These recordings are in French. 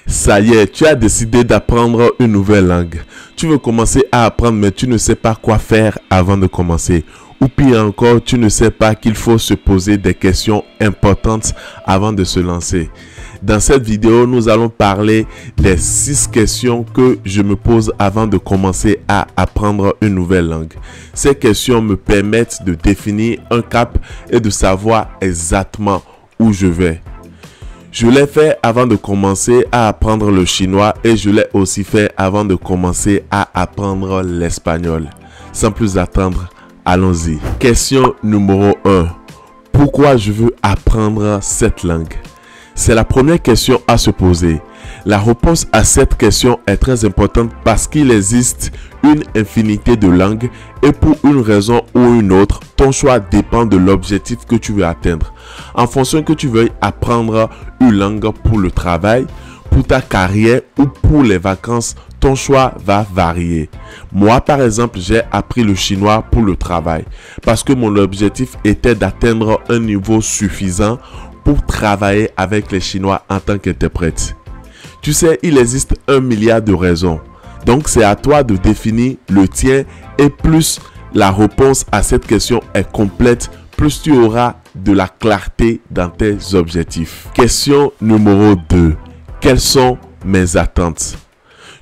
Ça y est, tu as décidé d'apprendre une nouvelle langue. Tu veux commencer à apprendre mais tu ne sais pas quoi faire avant de commencer. Ou pire encore, tu ne sais pas qu'il faut se poser des questions importantes avant de se lancer. Dans cette vidéo, nous allons parler des 6 questions que je me pose avant de commencer à apprendre une nouvelle langue. Ces questions me permettent de définir un cap et de savoir exactement où je vais. Je l'ai fait avant de commencer à apprendre le chinois et je l'ai aussi fait avant de commencer à apprendre l'espagnol. Sans plus attendre, allons-y. Question numéro 1. Pourquoi je veux apprendre cette langue? C'est la première question à se poser. La réponse à cette question est très importante parce qu'il existe une infinité de langues et pour une raison ou une autre, ton choix dépend de l'objectif que tu veux atteindre. En fonction que tu veuilles apprendre une langue pour le travail, pour ta carrière ou pour les vacances, ton choix va varier. Moi, par exemple, j'ai appris le chinois pour le travail parce que mon objectif était d'atteindre un niveau suffisant pour travailler avec les Chinois en tant qu'interprète. Tu sais, il existe 1 milliard de raisons. Donc, c'est à toi de définir le tien et plus la réponse à cette question est complète, plus tu auras de la clarté dans tes objectifs. Question numéro 2. Quelles sont mes attentes?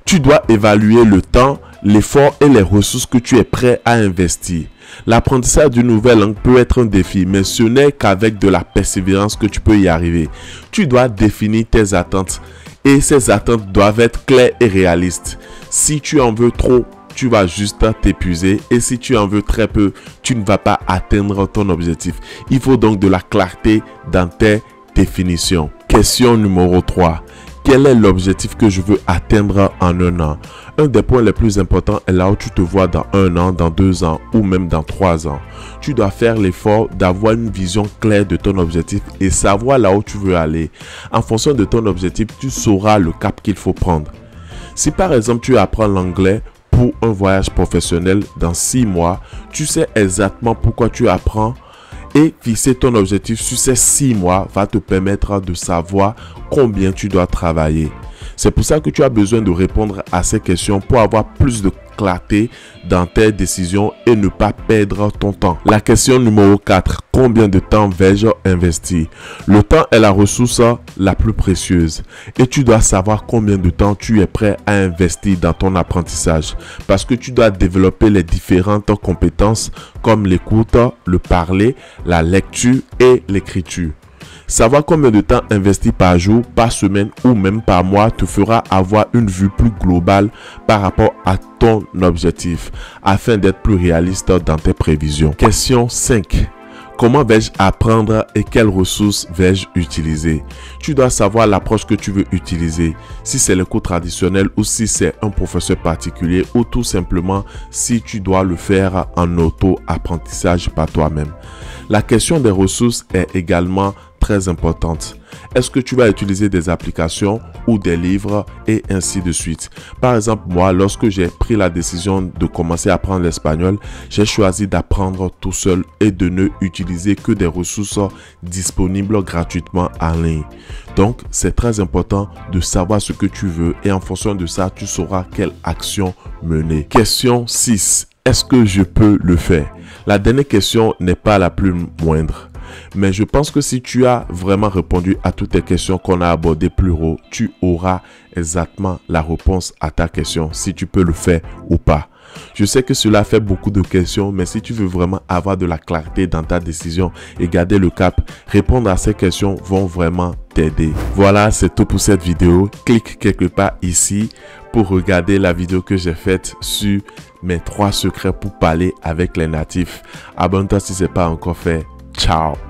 Tu dois évaluer le temps, l'effort et les ressources que tu es prêt à investir. L'apprentissage d'une nouvelle langue peut être un défi, mais ce n'est qu'avec de la persévérance que tu peux y arriver. Tu dois définir tes attentes et ces attentes doivent être claires et réalistes. Si tu en veux trop, tu vas juste t'épuiser et si tu en veux très peu, tu ne vas pas atteindre ton objectif. Il faut donc de la clarté dans tes définitions. Question numéro 3. Quel est l'objectif que je veux atteindre en 1 an? Un des points les plus importants est là où tu te vois dans 1 an, dans 2 ans ou même dans 3 ans. Tu dois faire l'effort d'avoir une vision claire de ton objectif et savoir là où tu veux aller. En fonction de ton objectif, tu sauras le cap qu'il faut prendre. Si par exemple tu apprends l'anglais pour un voyage professionnel dans 6 mois, tu sais exactement pourquoi tu apprends. Et fixer ton objectif sur ces 6 mois va te permettre de savoir combien tu dois travailler. C'est pour ça que tu as besoin de répondre à ces questions pour avoir plus de clarté dans tes décisions et ne pas perdre ton temps. La question numéro 4. Combien de temps vais-je investir? Le temps est la ressource la plus précieuse et tu dois savoir combien de temps tu es prêt à investir dans ton apprentissage parce que tu dois développer les différentes compétences comme l'écoute, le parler, la lecture et l'écriture. Savoir combien de temps investir par jour, par semaine ou même par mois te fera avoir une vue plus globale par rapport à ton objectif afin d'être plus réaliste dans tes prévisions. Question 5. Comment vais-je apprendre et quelles ressources vais-je utiliser? Tu dois savoir l'approche que tu veux utiliser. Si c'est le cours traditionnel ou si c'est un professeur particulier ou tout simplement si tu dois le faire en auto-apprentissage par toi-même. La question des ressources est également très importante. Est-ce que tu vas utiliser des applications ou des livres et ainsi de suite? Par exemple, moi, lorsque j'ai pris la décision de commencer à apprendre l'espagnol, j'ai choisi d'apprendre tout seul et de ne utiliser que des ressources disponibles gratuitement en ligne. Donc, c'est très important de savoir ce que tu veux et en fonction de ça, tu sauras quelle action mener. Question 6. Est-ce que je peux le faire? La dernière question n'est pas la plus moindre. Mais je pense que si tu as vraiment répondu à toutes les questions qu'on a abordées plus haut, tu auras exactement la réponse à ta question, si tu peux le faire ou pas. Je sais que cela fait beaucoup de questions, mais si tu veux vraiment avoir de la clarté dans ta décision et garder le cap, répondre à ces questions vont vraiment t'aider. Voilà, c'est tout pour cette vidéo. Clique quelque part ici pour regarder la vidéo que j'ai faite sur mes 3 secrets pour parler avec les natifs. Abonne-toi si ce n'est pas encore fait. Ciao.